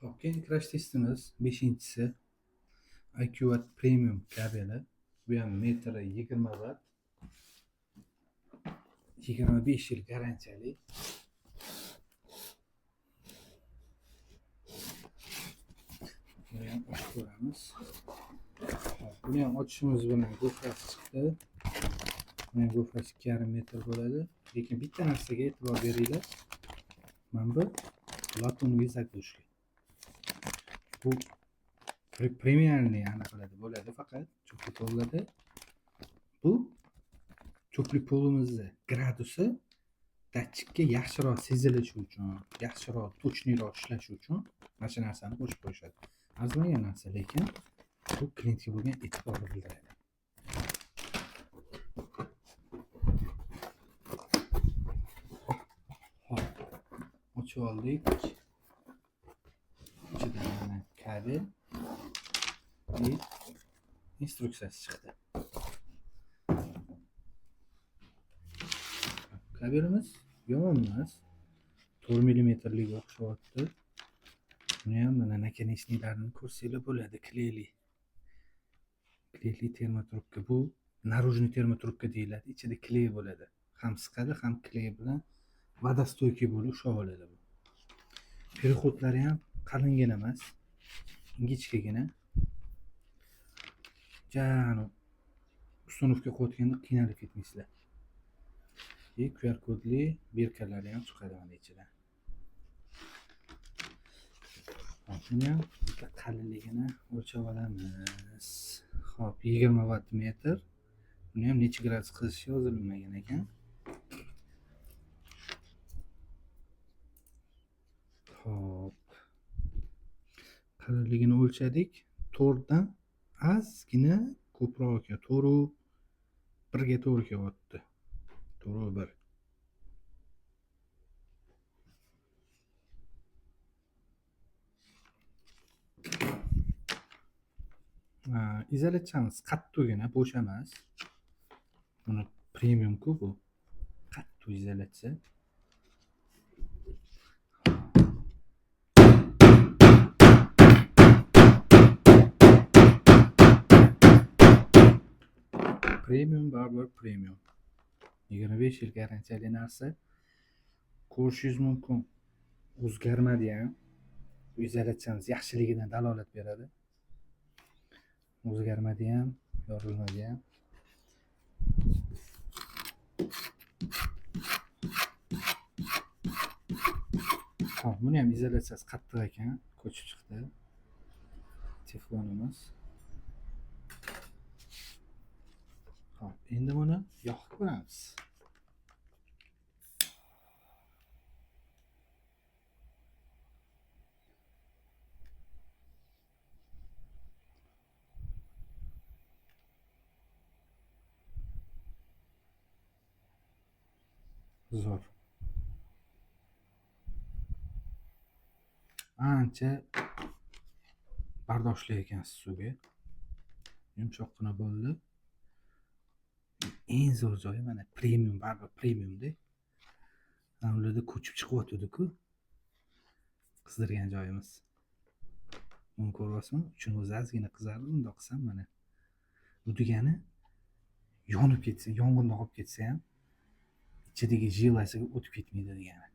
Hop, keyingi crash testimiz 5-si IQWatt Premium kabeli. Bu ham metri 20 watt. 25 yil garantiyali. Buni ham ochib ko'ramiz. Buni ham ochishimiz bilan go'frasi chiqdi. Buni go'frasi 2,5 metr bo'ladi. Lekin bitta narsaga e'tibor beringlar. Mana bu latonoviy zaglушка. Bu premiumli anaqalada bo'ladi, faqat cho'pli pollarda. Bu cho'pli polimizni gradusi datchikka yaxshiroq sezilishi uchun, yaxshiroq точныйroq ishlashi uchun mana shu narsani qo'shib qo'yishadi. Arzmagan narsa, lekin bu klientga bo'lgan e'tiborni bildiradi. Hop, ochib oldik. Ichidan kabel va instruksiyasi chiqdi. Kabelimiz yomon emas. 4 mm'lik o'xshayapti. Buni ham mana nakonечниklarini ko'rsanglar bo'ladi. Kleyli termotrubka. Bu наружный termotrubka deyiladi. Ichida kley bo'ladi. Ham siqadi, ham kley bilan vodostoyki bo'lib ushlab oladi bu. Переходlari ham qalingina emas, ingichkagina. Janu ustunovka qo'yotganda qiynalib ketmaysizlar. QR kodli birkalari ham chiqadi mana ichidan. Buni ham qalinligini o'lchab olamiz. Xo'p, 20 watt metr. Buni ham necha gradus qizishi yozilmagan ekan. Xo'p. Qalinligini o'lchadik. 4 dan ozgina ko'proq ekan. 4 ga to'g'ri kelyapti. 4 izolyatsiyamiz qattiqgina, bo'sh emas. Buni premium-ku bu. Qattiq izolyatsiya. Premium barber premium. 25 yil garantiyali narsa. Ko'rishingiz mumkin. O'zgarmadi ham. Izolyatsiyamiz yaxshiligidan dalolat beradi. O'zgarmadi ham, yorilmadi ham. Hop, buni ham izolyatsiyasi qattiq ekan, ko'chib chiqdi. Teflonimiz. Hop, endi buni yoqib ko'ramiz. Zo'r. Ancha bardoshli ekansiz suvga. Yumshoqqina bo'ldi. Eng zo'r joyi mana premium barber premiumda. Ularda ko'chib chiqyotdi-ku. Qizdirgan joyimiz. Buni ko'ryapsizmi? Uchun o'zi ozgina qizardi. Bundoq qilsam mana. Bu degani yonib ketsa, yong'inda qolib ketsa ham ichidagi jilasiga o'tib ketmaydi degani.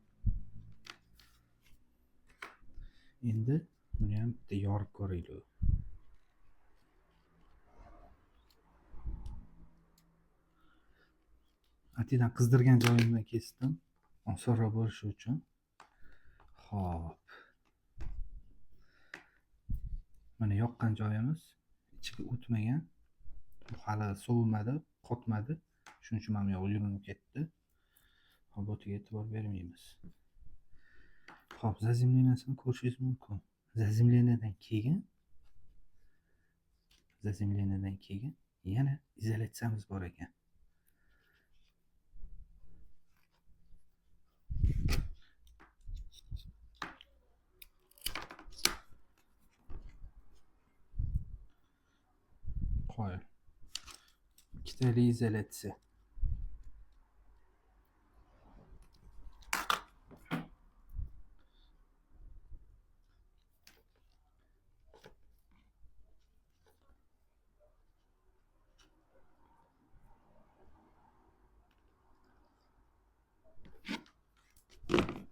Endi buni ham bitta yorib ko'raylik. Atidan qizdirgan joyimdan kesdim. Osonroq bo'lishi uchun. Xo'p. Mana yoqqan joyimiz ichiga o'tmagan. Hali sovimadi, qotmadi. Shuning uchun mana yo'q yurinib ketdi. Hop, o'tiga e'tibor bermaymiz. Hop, zazimleniyasini ko'rishingiz mumkin. Zazimleniyadan keyin yana izolyatsiyamiz bor ekan. Qo'ying. Ikkitali izolyatsiya.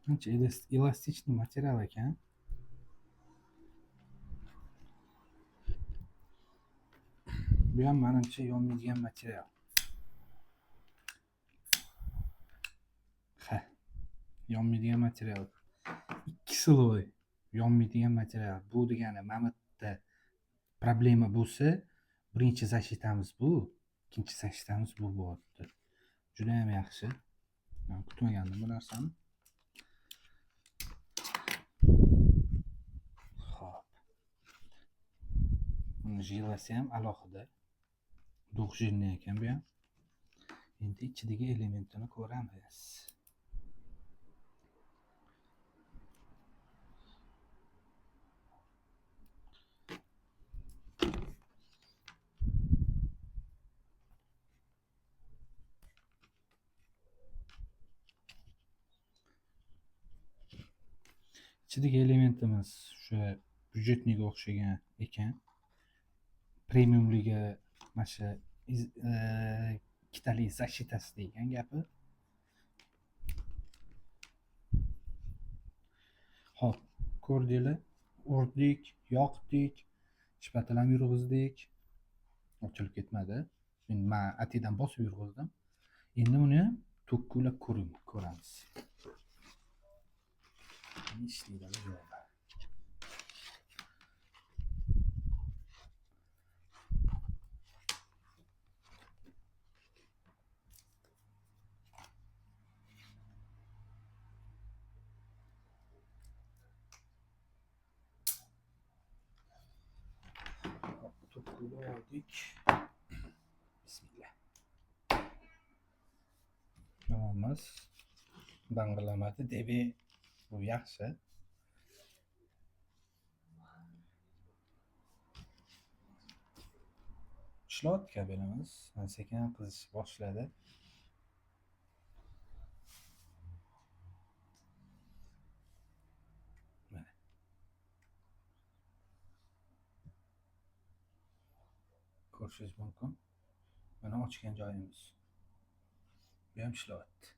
Ancha elastikniy material ekan. Bu ham menimcha yonmaydigan material. Ha, yonmaydigan material. 2 sloy yonmaydigan material. Bu degani mana bu yerda problema bo'lsa, birinchi zashitamiz bu, ikkinchi zashitamiz bu bo'lyapti. Juda ham yaxshi. Men kutmagandim bu narsani. Xo'p. Buni jilasi ham alohida. Do'xjilni ekan bu ham. Endi ichidagi elementini ko'ramiz. Ichidagi elementimiz o'sha byudjetniga o'xshagan ekan. Premiumliga mana shu ikkitalik zashitasi degan gapi. Hop, ko'rdinglar? Urdik, yoqdik, shpatalam yurg'izdik. Ochilib ketmadi. Endi men atidan bosib yurg'izdim. Endi uni to'kkulab ko'ramiz. Ne ishlaydi bu yerda? To'kkulab oldik. Bismillah. Hammamiz bang'irlamadi debi bu yaxshi. Ishlayapti kabinamiz. Sekin qizishni boshladi. Mana. Ko'rishingiz mumkin. Mana ochgan joyimiz. Bu ham ishlayapti.